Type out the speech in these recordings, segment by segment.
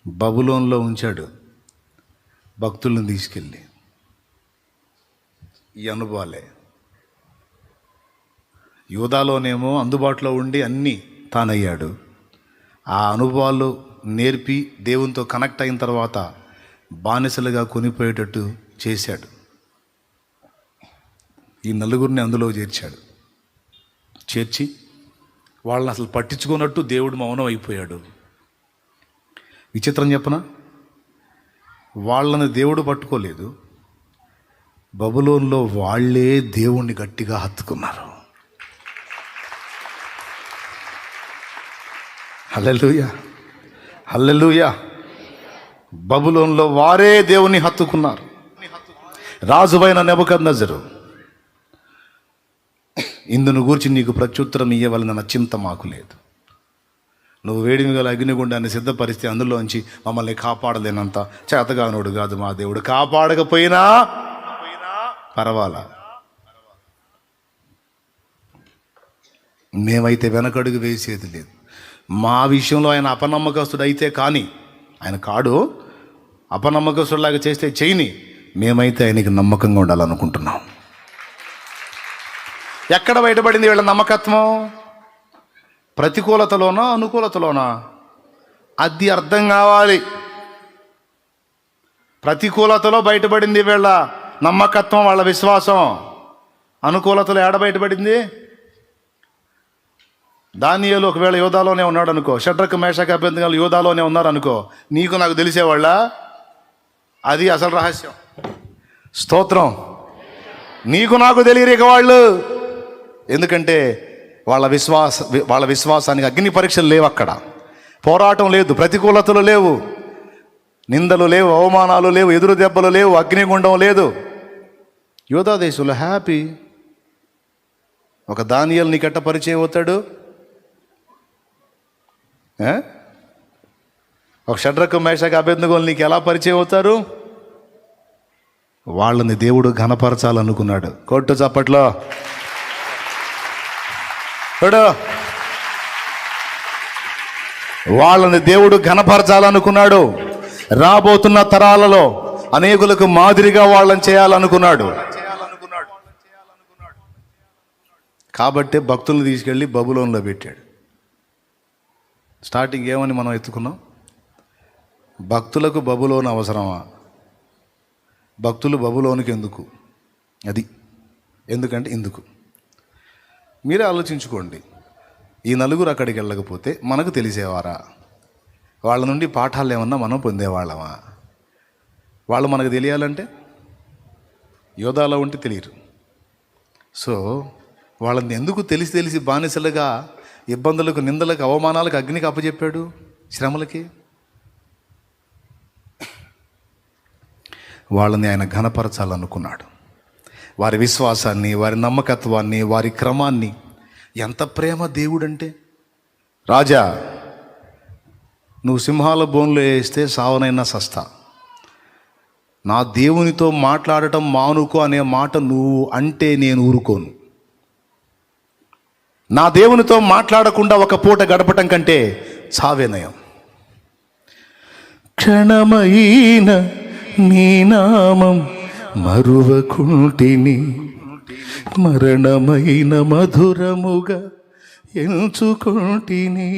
బబులోన్లో ఉంచాడు భక్తులను తీసుకెళ్ళి. ఈ అనుభవాలే. యూదాలోనేమో అందుబాటులో ఉండి అన్నీ తానయ్యాడు. ఆ అనుభవాలు నేర్పి దేవునితో కనెక్ట్ అయిన తర్వాత బానిసలుగా కొనిపోయేటట్టు చేశాడు. ఈ నలుగురిని అందులో చేర్చి వాళ్ళని అసలు పట్టించుకున్నట్టు దేవుడు మౌనం అయిపోయాడు. విచిత్రం చెప్పనా, వాళ్ళని దేవుడు పట్టుకోలేదు, బబులోన్లో వాళ్ళే దేవుణ్ణి గట్టిగా హత్తుకున్నారు. హల్లెలూయా, హల్లెలూయా. బబులోన్లో వారే దేవుని హత్తుకున్నారు. రాజువైన నెబుకద్నెజరు, ఇందును గూర్చి నీకు ప్రత్యుత్తరం ఇయ్యవలన చింత మాకు లేదు. నువ్వు వేడిమి గల అగ్నిగుండాన్ని సిద్ధపరిస్తే అందులోంచి మమ్మల్ని కాపాడలేనంత చేతగానోడు కాదు మా దేవుడు. కాపాడకపోయినా పర్వాలా, మేమైతే వెనకడుగు వేసేది లేదు. మా విషయంలో ఆయన అపనమ్మకస్తుడు అయితే కానీ, ఆయన కాడు, అపనమ్మకస్తుడిలాగా చేస్తే చేయని, మేమైతే ఆయనకి నమ్మకంగా ఉండాలనుకుంటున్నాం. ఎక్కడ బయటపడింది వీళ్ళ నమ్మకత్వం? ప్రతికూలతలోనా అనుకూలతలోనా? అది అర్థం కావాలి. ప్రతికూలతలో బయటపడింది వీళ్ళ నమ్మకత్వం, వాళ్ళ విశ్వాసం. అనుకూలతలో ఏడ బయటపడింది? దానియేలు ఒకవేళ యోధాలోనే ఉన్నాడు అనుకో, షడ్రక్ మేషక్ అబేద్నెగోలు యోధాలోనే ఉన్నారనుకో, నీకు నాకు తెలిసేవాళ్ళ? అది అసలు రహస్యం. స్తోత్రం. నీకు నాకు తెలియరు ఇక వాళ్ళు. ఎందుకంటే వాళ్ళ విశ్వాసానికి అగ్ని పరీక్షలు లేవు, అక్కడ పోరాటం లేదు, ప్రతికూలతలు లేవు, నిందలు లేవు, అవమానాలు లేవు, ఎదురు దెబ్బలు లేవు, అగ్నిగుండం లేదు. యోధా దేశంలో హ్యాపీ. ఒక దానియేలు నీకెట్ట పరిచయం అవుతాడు? ఒక షడ్రక్ మేషక్ అబేద్నెగోలు నీకు ఎలా పరిచయం అవుతారు? వాళ్ళని దేవుడు ఘనపరచాలనుకున్నాడు. కొట్టు చప్పట్లో. వాళ్ళని దేవుడు ఘనపరచాలనుకున్నాడు. రాబోతున్న తరాలలో అనేకులకు మాదిరిగా వాళ్ళని చేయాలనుకున్నాడు. కాబట్టి భక్తులను తీసుకెళ్ళి బబులోన్లో పెట్టాడు. స్టార్టింగ్ ఏమని మనం ఎత్తుకున్నాం? భక్తులకు బబులోను అవసరమా? భక్తులు బబులోనికి ఎందుకు? అది ఎందుకంటే ఎందుకు మీరే ఆలోచించుకోండి. ఈ నలుగురు అక్కడికి వెళ్ళకపోతే మనకు తెలిసేవారా? వాళ్ళ నుండి పాఠాలు ఏమన్నా మనం పొందేవాళ్ళమా? వాళ్ళు మనకు తెలియాలంటే యోధాలో ఉంటే తెలియరు. సో వాళ్ళని ఎందుకు తెలిసి బానిసలుగా ఇబ్బందులకు, నిందలకు, అవమానాలకు, అగ్నికి అప్పచెప్పాడు? శ్రమలకి. వాళ్ళని ఆయన ఘనపరచాలనుకున్నాడు. వారి విశ్వాసాన్ని, వారి నమ్మకత్వాన్ని, వారి క్రమాన్ని. ఎంత ప్రేమ దేవుడంటే! రాజా, నువ్వు సింహాల బోన్లో వేస్తే సావనైనా సస్తా, నా దేవునితో మాట్లాడటం మానుకో అనే మాట నువ్వు అంటే నేను ఊరుకోను. నా దేవునితో మాట్లాడకుండా ఒక పూట గడపటం కంటే చావేనయం. క్షణమైన నీ నామం మరువకుంటిని, మరణమైన మధురముగా ఎంచుకుంటిని.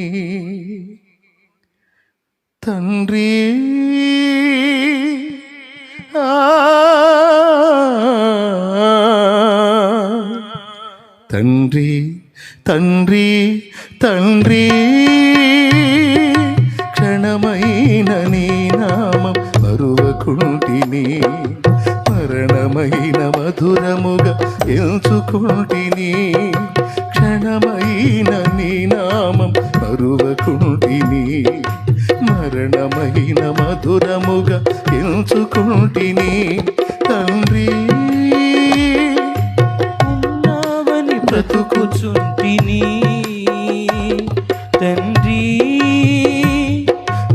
తండ్రి తండ్రి తండ్రి తండ్రి, క్షణమైన నీ నామం మరువకుంటిని, మరణమైన మధురముగా ఎంచుకుంటిని. క్షణమైన నీ నామం మరువకుంటిని, మరణమైన మధురముగా ఎంచుకుంటిని. తండ్రి ఉన్నావని బ్రతుకుచుంటిని, తండ్రి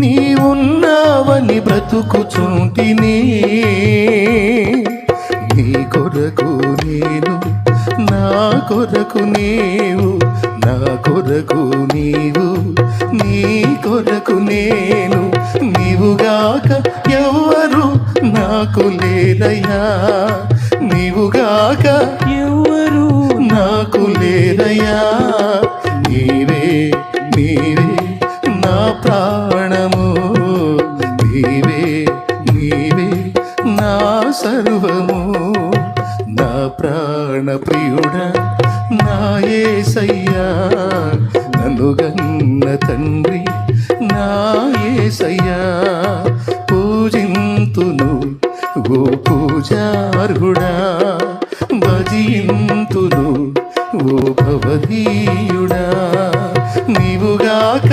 నీ ఉన్నావని బ్రతుకుచుంటిని. నీ కొరకు నేను, నా కొరకు నీవు, నా కొరకు నీవు, నీ కొరకు నేను, నీవుగాక ఎవ్వరు నాకు లేరయ్యా, నీవుగాక ఎవరు నాకు లేరయ్యా. నీవే నీవే నా ప్రాణము, నీవే నీవే నా సర్వము, నా ప్రాణ ప్రియుడా నా యేసయ్యా, నన్ను గన్న తండ్రి నా యేసయ్యా. పూజింతును ఓ పూజార్హుడా, భజింతును ఓ భవదీయుడా. నీవుగాక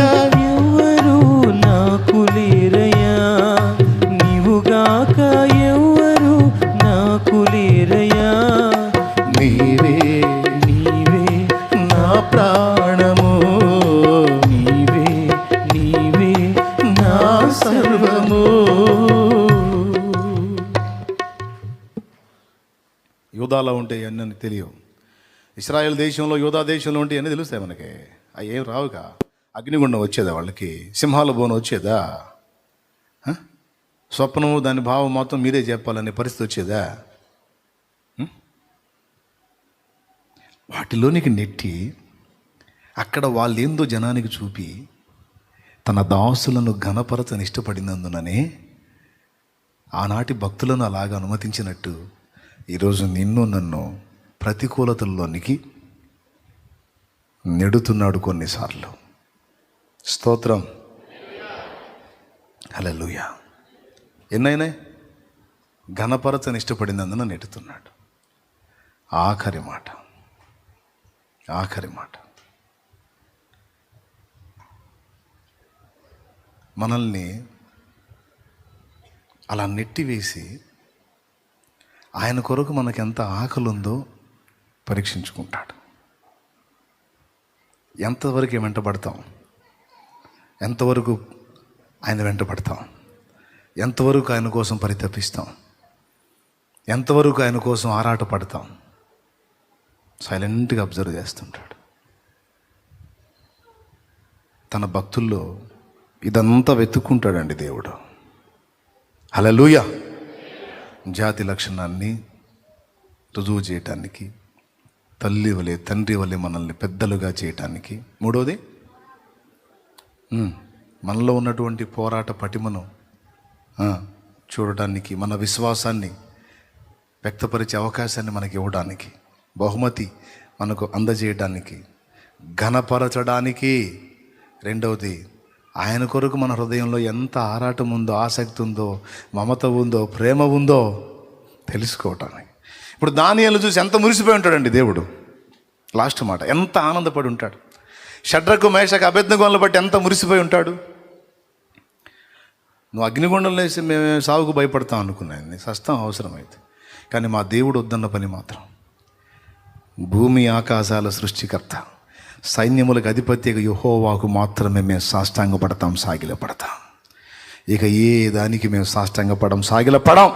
ఎవరు నాకు లేరయ్యా, నీవుగాక ఎవరు నాకు లేరయ్యా. నీవే నీవే నా ప్రాణము, నీవే నీవే నా సర్వము. యూదాలో ఉంటే అన్నీ తెలియవు. ఇశ్రాయేల్ దేశంలో యూదా దేశంలో ఉంటే అన్నీ తెలుస్తాయి మనకి. అవి ఏం రావుగా. అగ్నిగుండం వచ్చేదా వాళ్ళకి? సింహాల బోనం వచ్చేదా? స్వప్నము దాని భావం మొత్తం మీరే చెప్పాలనే పరిస్థితి వచ్చేదా? వాటిలోనికి నెట్టి అక్కడ వాళ్ళేందో జనానికి చూపి తన దాసులను ఘనపరచని ఇష్టపడినందుననే ఆనాటి భక్తులను అలాగా అనుమతించినట్టు ఈరోజు నిన్ను నన్ను ప్రతికూలతల్లోనికి నెడుతున్నాడు కొన్నిసార్లు. స్తోత్రం, హల్లెలూయా. ఎన్నైనాయి? ఘనపరచని ఇష్టపడినందున నెట్టుతున్నాడు. ఆఖరి మాట, ఆఖరి మాట. మనల్ని అలా నెట్టివేసి ఆయన కొరకు మనకు ఎంత ఆకలి ఉందో పరీక్షించుకుంటాడు. ఎంతవరకు వెంటబడతాం, ఎంతవరకు ఆయన వెంటబడతాం, ఎంతవరకు ఆయన కోసం పరితపిస్తాం, ఎంతవరకు ఆయన కోసం ఆరాటపడతాం. సైలెంట్గా అబ్జర్వ్ చేస్తుంటాడు. తన భక్తుల్లో ఇదంతా వెతుక్కుంటాడండి దేవుడు. హల్లెలూయా. జాతి లక్షణాన్ని రుజువు చేయటానికి, తల్లి వలె తండ్రి వలె మనల్ని పెద్దలుగా చేయటానికి. మూడోది, మనలో ఉన్నటువంటి పోరాట పటిమను చూడటానికి, మన విశ్వాసాన్ని వ్యక్తపరిచే అవకాశాన్ని మనకి ఇవ్వడానికి, బహుమతి మనకు అందజేయడానికి, ఘనపరచడానికి. రెండవది, ఆయన కొరకు మన హృదయంలో ఎంత ఆరాటం ఉందో, ఆసక్తి ఉందో, మమత ఉందో, ప్రేమ ఉందో తెలుసుకోవటానికి. ఇప్పుడు దానియేలు చూసి ఎంత మురిసిపోయి ఉంటాడండి దేవుడు. లాస్ట్ మాట, ఎంత ఆనందపడి ఉంటాడు. షడ్రకు మేషకు అబేద్నెగోలను బట్టి ఎంత మురిసిపోయి ఉంటాడు. నువ్వు అగ్నిగుండంలో వేసి మేము సాగుకు భయపడతాం అనుకున్నాను, నీ సస్తం అవసరమైతే. కానీ మా దేవుడు వద్దన్న పని మాత్రం, భూమి ఆకాశాల సృష్టికర్త, సైన్యములకు అధిపతి యెహోవాకు మాత్రమే మేము సాష్టాంగపడతాం, సాగిలపడతాం. ఇక ఏ దానికి మేము సాష్టాంగపడం, సాగిలపడం.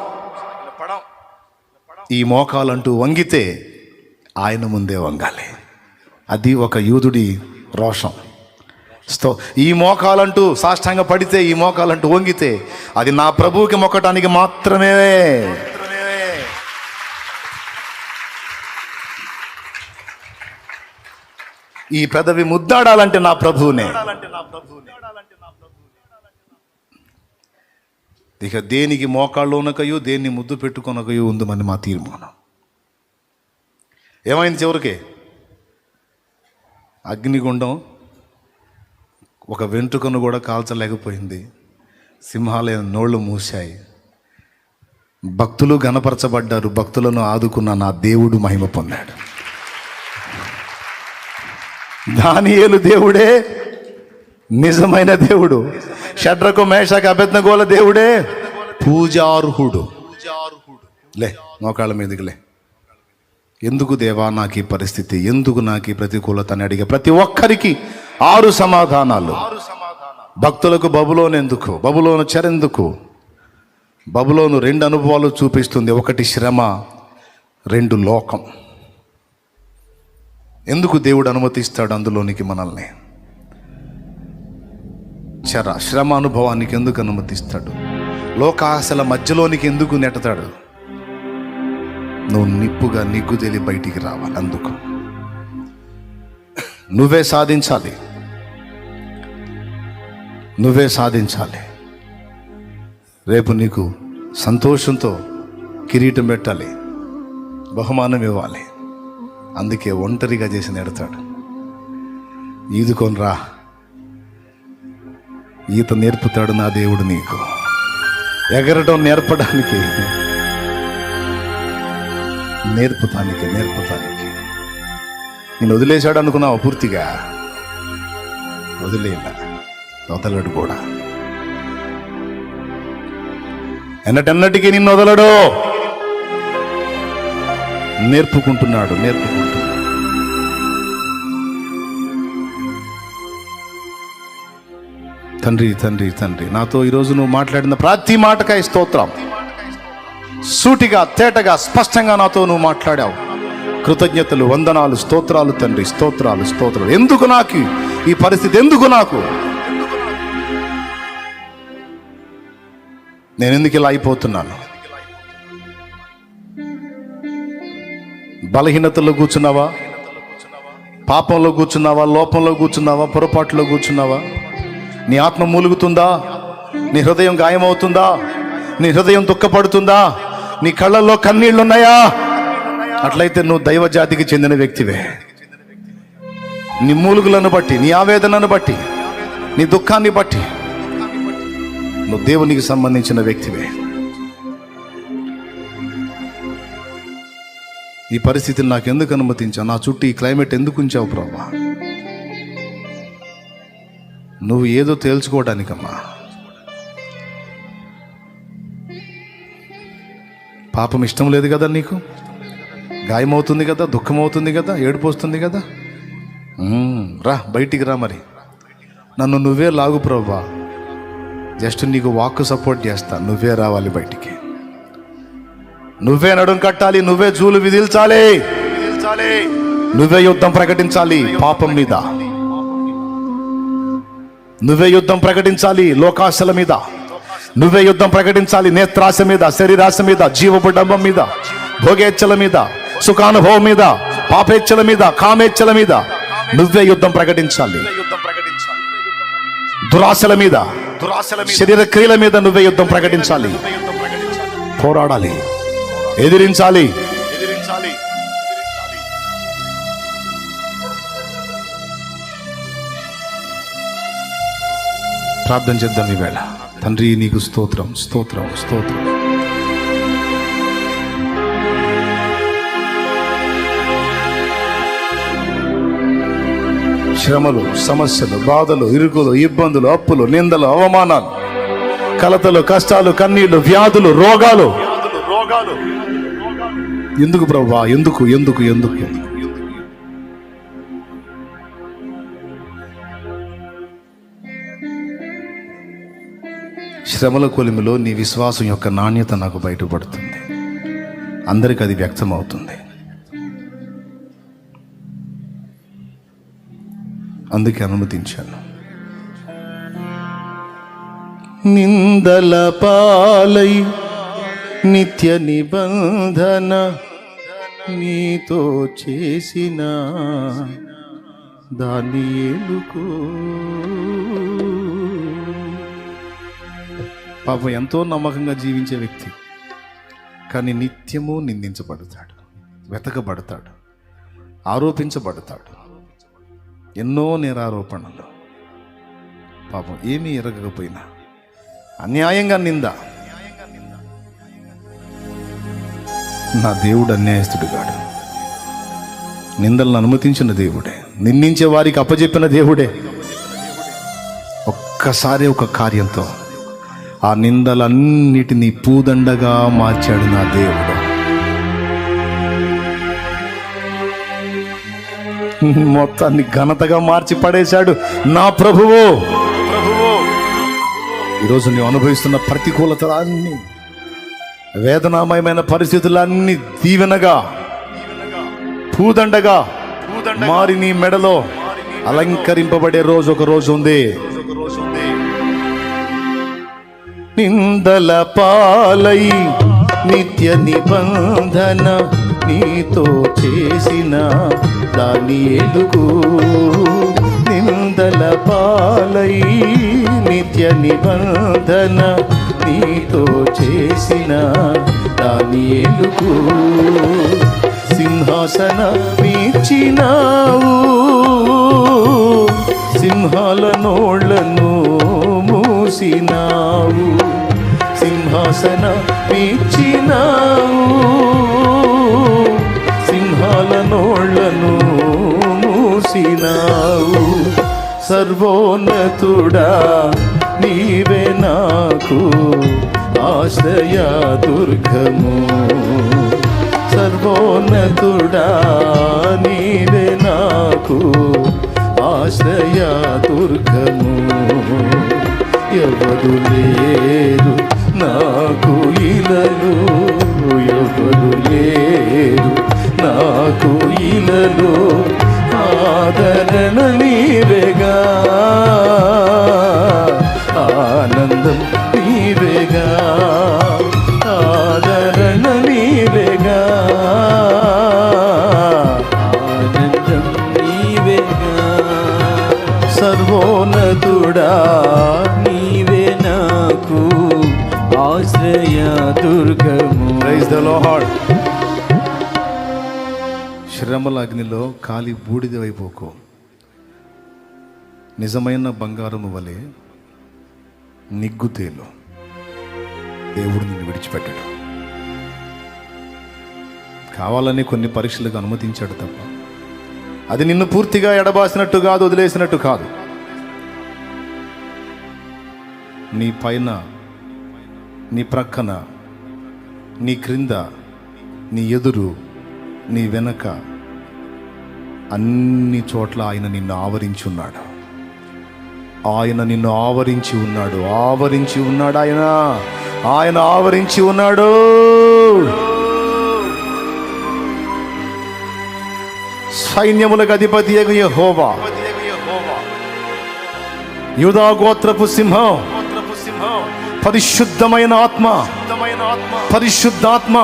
ఈ మోకాలంటూ వంగితే ఆయన ముందే వంగాలి. అది ఒక యూదుడి రోషం. ఈ మోకాలంటూ సాష్టాంగ పడితే, ఈ మోకాలంటూ వంగితే అది నా ప్రభువుకి మొక్కటానికి మాత్రమే. ఈ పెదవి ముద్దాడాలంటే నా ప్రభువునే. ఇక దేనికి మోకాళ్ళలోనకయో దేన్ని ముద్దు పెట్టుకొనకయో ఉందని మా తీర్మానం. ఏమైంది చివరికి? అగ్నిగుండం ఒక వెంట్రుకను కూడా కాల్చలేకపోయింది. సింహాలయ నోళ్ళు మూశాయి. భక్తులు ఘనపరచబడ్డారు. భక్తులను ఆదుకున్న నా దేవుడు మహిమ పొందాడు. దానియేలు దేవుడే నిజమైన దేవుడు. షడ్రకు మేషకు అబేద్నెగోల దేవుడే పూజార్హుడు. లే, మోకాళ్ళ మీదకి లే. ఎందుకు దేవా నాకు ఈ పరిస్థితి, ఎందుకు నాకు ఈ ప్రతికూలత అని అడిగే ప్రతి ఒక్కరికి 6 సమాధానాలు. భక్తులకు బబులోను ఎందుకు, బబులోను చెరెందుకు? బబులోను 2 అనుభవాలు చూపిస్తుంది. 1 శ్రమ, 2 లోకం. ఎందుకు దేవుడు అనుమతిస్తాడు అందులోనికి మనల్ని? శ్రమ అనుభవానికి ఎందుకు అనుమతిస్తాడు? లోకాశల మధ్యలోనికి ఎందుకు నెట్టతాడు? నువ్వు నిప్పుగా నిగ్గు తేలి బయటికి రావాలి. అందుకు నువ్వే సాధించాలి, నువ్వే సాధించాలి. రేపు నీకు సంతోషంతో కిరీటం పెట్టాలి, బహుమానం ఇవ్వాలి. అందుకే ఒంటరిగా చేసి నెడతాడు. ఈదుకొని రా, ఈత నేర్పుతాడు నా దేవుడు నీకు. ఎగరడం నేర్పడానికి, నేర్పుతానికి నేను వదిలేశాడు అనుకున్నావు. పూర్తిగా వదిలేలా, వదలడు కూడా. ఎన్నటెన్నటికీ నిన్ను వదలడు. నేర్పుకుంటున్నాడు. తండ్రి నాతో ఈరోజు నువ్వు మాట్లాడిన ప్రతి మాటకాయ స్తోత్రం. సూటిగా, తేటగా, స్పష్టంగా నాతో నువ్వు మాట్లాడావు. కృతజ్ఞతలు, వందనాలు, స్తోత్రాలు తండ్రి, స్తోత్రాలు. ఎందుకు నాకు ఈ పరిస్థితి? ఎందుకు నాకు? నేను ఎందుకు ఇలా అయిపోతున్నాను? బలహీనతలో కూర్చున్నావా? పాపంలో కూర్చున్నావా? లోపంలో కూర్చున్నావా? పొరపాటులో కూర్చున్నావా? నీ ఆత్మ మూలుగుతుందా? నీ హృదయం గాయమవుతుందా? నీ హృదయం దుఃఖపడుతుందా? నీ కళ్ళల్లో కన్నీళ్లున్నాయా? అట్లయితే నువ్వు దైవ జాతికి చెందిన వ్యక్తివే. నీ మూలుగులను బట్టి, నీ ఆవేదనను బట్టి, నీ దుఃఖాన్ని బట్టి నువ్వు దేవునికి సంబంధించిన వ్యక్తివే. ఈ పరిస్థితిని నాకు ఎందుకు అనుమతించావు? నా చుట్టూ ఈ క్లైమేట్ ఎందుకు ఉంచావు ప్రభా? నువ్వు ఏదో తేల్చుకోవడానికమ్మా. పాపం ఇష్టం లేదు కదా నీకు? గాయమవుతుంది కదా, దుఃఖమవుతుంది కదా, ఏడుపు వస్తుంది కదా. రా, బయటికి రా. మరి నన్ను నువ్వే లాగు ప్రభా. జస్ట్ నీకు వాక్ సపోర్ట్ చేస్తా. నువ్వే రావాలి బయటికి. నువ్వే నడుం కట్టాలి, నువ్వే జూలు విధిల్చాలి, నువ్వే యుద్ధం ప్రకటించాలి పాపం మీద. నువ్వే యుద్ధం ప్రకటించాలి లోకాశల మీద. నువ్వే యుద్ధం ప్రకటించాలి నేత్రాశ మీద, శరీరాశ మీద, జీవపు డంబం మీద, భోగేచ్ఛల మీద, సుఖానుభవం మీద, పాపేచ్ఛల మీద, కామేచ్ఛల మీద నువ్వే యుద్ధం ప్రకటించాలి. దురాశల మీద, శరీర క్రియల మీద నువ్వే యుద్ధం ప్రకటించాలి. పోరాడాలి, ఎదిరించాలి. ప్రార్థన చేద్దాం ఈవేళ. తండ్రి నీకు స్తోత్రం. శ్రమలు, సమస్యలు, బాధలు, ఇరుకులు, ఇబ్బందులు, అప్పులు, నిందలు, అవమానాలు, కలతలు, కష్టాలు, కన్నీళ్లు, వ్యాధులు, రోగాలు ఎందుకు ప్రభువా? ఎందుకు? శ్రమల కొలిమిలో నీ విశ్వాసం యొక్క నాణ్యత నాకు బయటపడుతుంది. అందరికి అది వ్యక్తమవుతుంది. అందుకే అనుమతించాను. నిందల పాలై నిత్య నిబంధన నీతో చేసిన దానియేలుకు. పాపం ఎంతో నమ్మకంగా జీవించే వ్యక్తి, కానీ నిత్యము నిందించబడతాడు, వెతకబడతాడు, ఆరోపించబడతాడు. ఎన్నో నేరారోపణలు. పాపం ఏమీ ఎరగకపోయినా అన్యాయంగా నింద. నా దేవుడు అన్యాయస్తుడు కాడు. నిందలను అనుమతించిన దేవుడే, నిందించే వారికి అప్పజెప్పిన దేవుడే. ఒక్కసారి ఒక కార్యంతో ఆ నిందలన్నిటినీ పూదండగా మార్చాడు నా దేవుడు. మొత్తాన్ని ఘనతగా మార్చి పడేశాడు నా ప్రభువు. ఈరోజు నువ్వు అనుభవిస్తున్న ప్రతికూలతలన్నీ, వేదనామయమైన పరిస్థితులన్నీ దీవెనగా, పూదండగా మారి నీ మెడలో అలంకరింపబడే రోజు ఒక రోజు ఉంది. నిందల పాలై నిత్య నిబంధన నీతో చేసిన దానియేలుకు. నిందల పాలై నిత్య నిబంధన నీతో చేసిన దానియేలుకు సింహాసన మీర్చినావు, సింహాల నోళ్లను మూసినావు. సింహాసన మీర్చినావు, సింహాల నోళ్లను మూసినావు. సర్వోన్నతుడా నీవే నాకు ఆశ్రయ దుర్గము. సర్వోన్నతుడా నీవే నాకు ఆశ్రయ దుర్గము. ఎవరు లేరు నాకు ఇలలు, ఎవరు లేరు నాకు ఇలలు. ఆదరణ నీవేగా, ఆనందం నీవేగా, ఆదరణ నీవేగా, ఆనందం నీవేగా. సర్వోన్నతుడా నీవే నాకు ఆశ్రయ దుర్గము. Praise the Lord. శ్రమల అగ్నిలో కాలి బూడిదవైపోకు. నిజమైన బంగారము వలె నిగ్గుతేలు. దేవుడు నిన్ను విడిచిపెట్టాడు. కావాలని కొన్ని పరీక్షలకు అనుమతించాడు తప్ప అది నిన్ను పూర్తిగా ఎడబాసినట్టు కాదు, వదిలేసినట్టు కాదు. నీ పైన, నీ ప్రక్కన, నీ క్రింద, నీ ఎదురు, నీ వెనక అన్ని చోట్ల ఆయన నిన్ను ఆవరించి ఉన్నాడు. ఆయన నిన్ను ఆవరించి ఉన్నాడు, ఆవరించి ఉన్నాడు. ఆయన ఆయన ఆవరించి ఉన్నాడు. సైన్యములకు అధిపతి యెహోవా, యూదా గోత్రపు సింహం, పరిశుద్ధమైన ఆత్మ, పరిశుద్ధాత్మ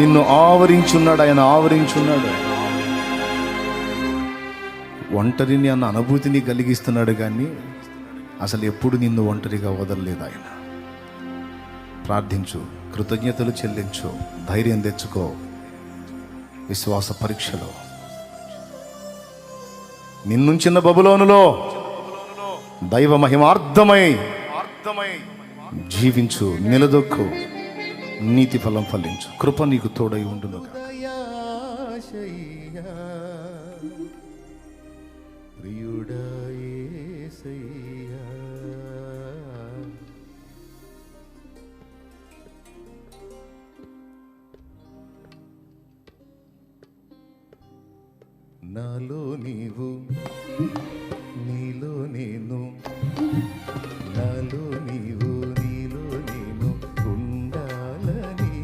నిన్ను ఆవరించున్నాడు. ఆయన ఆవరించున్నాడు. ఒంటరిని అన్న అనుభూతిని కలిగిస్తున్నాడు, కానీ అసలు ఎప్పుడు నిన్ను ఒంటరిగా వదలలేదు ఆయన. ప్రార్థించు, కృతజ్ఞతలు చెల్లించు, ధైర్యం తెచ్చుకో. విశ్వాస పరీక్షలో నిన్నుంచిన బబులోనులో దైవ మహిమార్థమై జీవించు, నిలదొక్కు, నీతి ఫలం ఫలించు. కృప నీకు తోడై ఉండును. నాలో నీవు, నీలో నేను, నాలో నీవు, నీలో నేను ఉండాలని,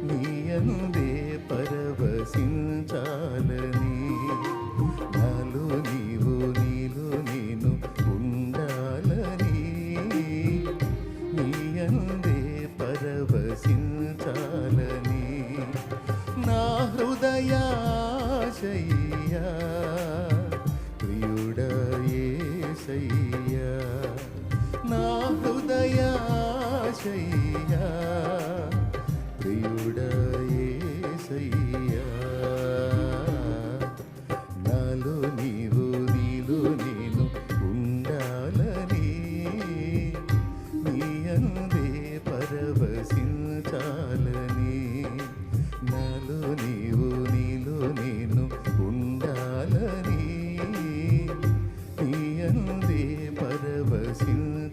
నీ అందే పరవశించాలని. నాలో నీవు, నీలో నేను ఉండాలని, నీ అందే పరవశించాలని. నా హృదయాశయ్యా ప్రియుడా యేసయ్యా, నా హృదయాశయ్యా ప్రియుడా యేసయ్యా. నాలో నీవు, నీలో నేను ఉండాలని, నీ అందే పరవశించాలని. నాలో నీవు, నీలో నేను ఉండాలని, నీ అందే పరవశించాలని.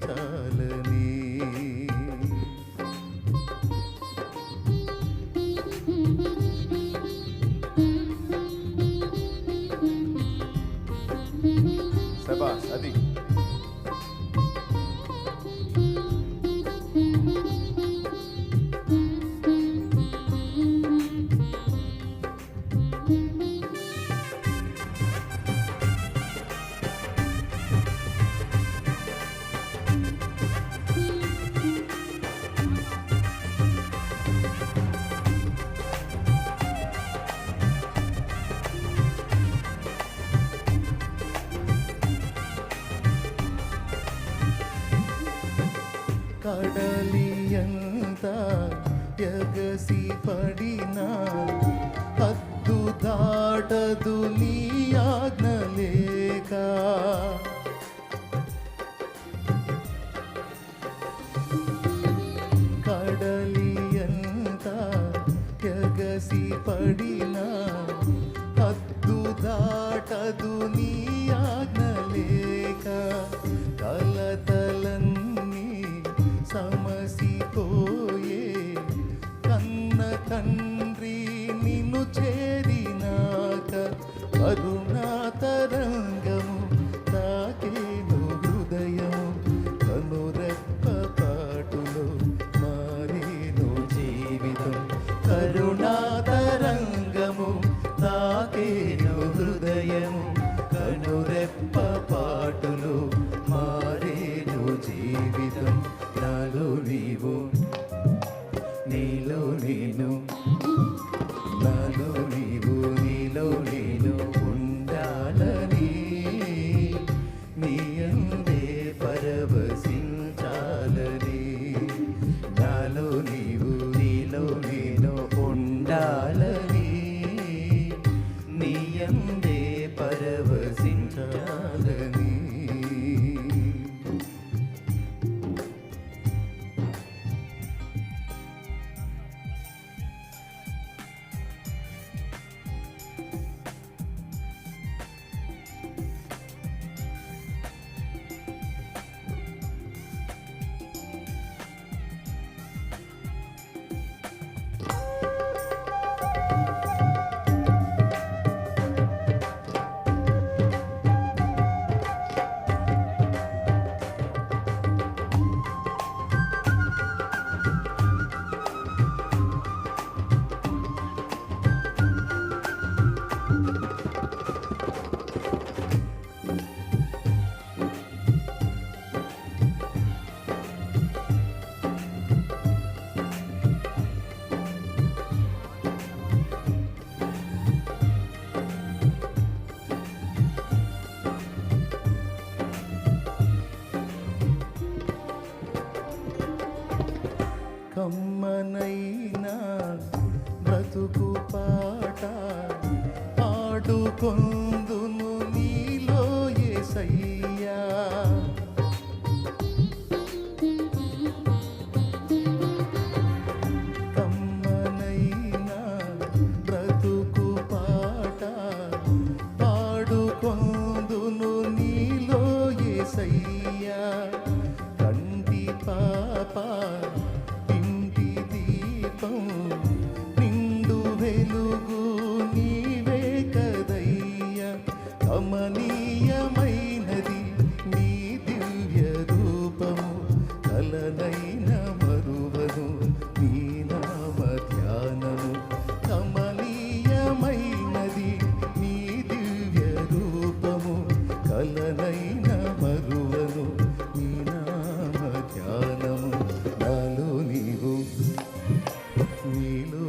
శబాష్, అది కడలి ఎంత ఎగసి పడినా హద్దు దాటదు నీ ఆజ్ఞ లేక. కడలి ఎంత ఎగసి పడినా హద్దు దాటదు నీ ఆజ్ఞ లేక. కలతలన్నీ సమసిపోయే కన్న తండ్రి నిన్ను చేరినాక. కరుణా తరంగము తాకేను హృదయము కనురెప్ప పాటులో మారేను జీవితం. కరుణా తరంగము తాకేను హృదయము కనురెప్ప పాటులో మారేను జీవితం. నాలో నీవు నీలో నేను, నాలో నీవు నీలో నేను ఉండాలని నీ అందే పరవశించాలని. నాలో నీవు నీలో నేను ఉండాలని నీ అందే పరవశించాలని. కమ్మనైనా బ్రతుకు పాట పాడుకొందును నీలో యేసయ్యా. కమ్మనైనా బ్రతుకు పాట పాడుకొందును నీలో యేసయ్యా. కంటి పాప నిండు వెలుగు నీవే కదయ్యా. కమనీయమైనది నీ దివ్య రూపము కలనైన మరువను నీ నామ ధ్యానము. కమనీయమైనది నీ దివ్య రూపము కలనైన మరువను నీ నామ ధ్యానము. నాలో నీవు నీలో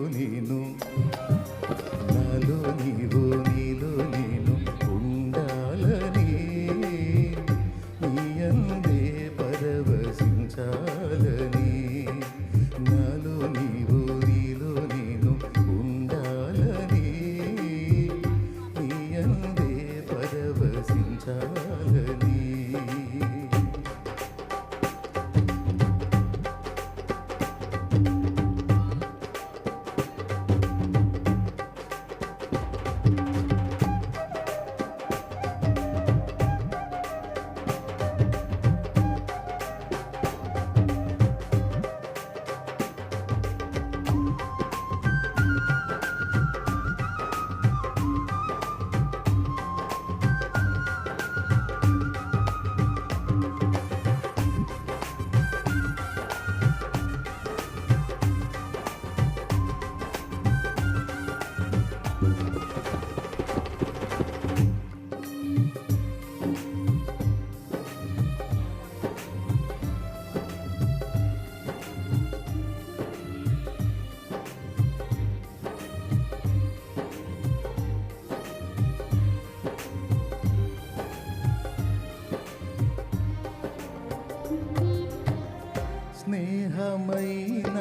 స్నేహమైన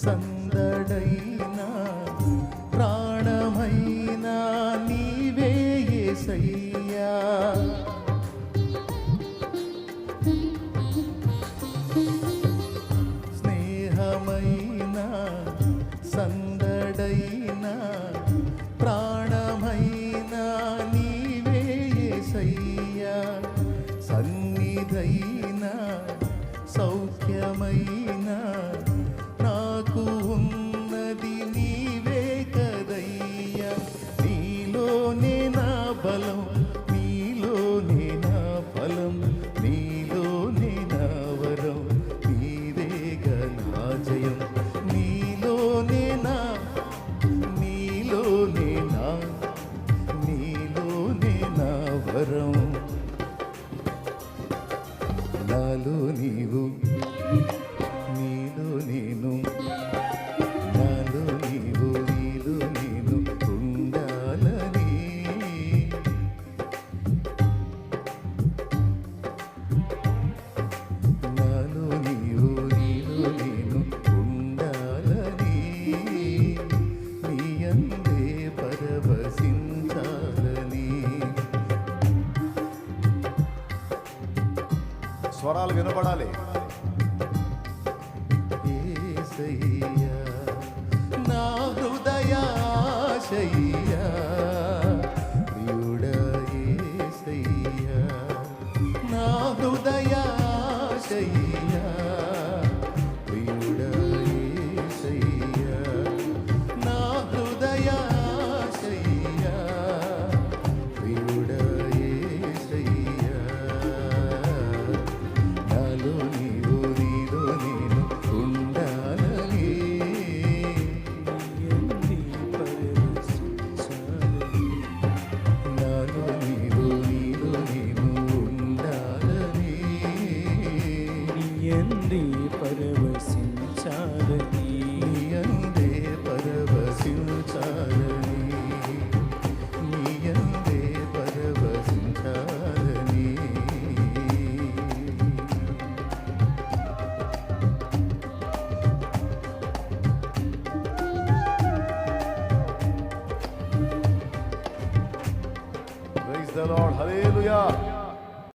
సందడైన ప్రాణమైన నీవే యేసయ్యా. స్నేహమైన సందడైన ప్రాణమైన నీవే యేసయ్యా. సన్నిధైన సౌఖ్యమైన నాకు ఉన్నది నీవే కదయ్యా. నీలోనే నా బలం, నీలోనే నా ఫలం, నీలోనే నా వరం, నీదే నా జయం. నీలోనే నా వరం. నాలో నీవు, నీలో నేను, నాలో నీవు, నీలో నేను ఉండాలని. నాలో నీవు, నీలో నేను ఉండాలని, నీ అందే పరవశించాలని. స్వరాలు వినపడాలి. యేసయ్యా నా హృదయాశయ్యా, ప్రియుడా యేసయ్యా నా హృదయాశయ్యా, ప్రియుడా యేసయ్యా నా హృదయాశయ్యా, ప్రియుడా యేసయ్యా. నాలో నీవు, నీలో నేను ఉండాలని. నాలో నీవు, నీలో నేను ఉండాలని. పరమ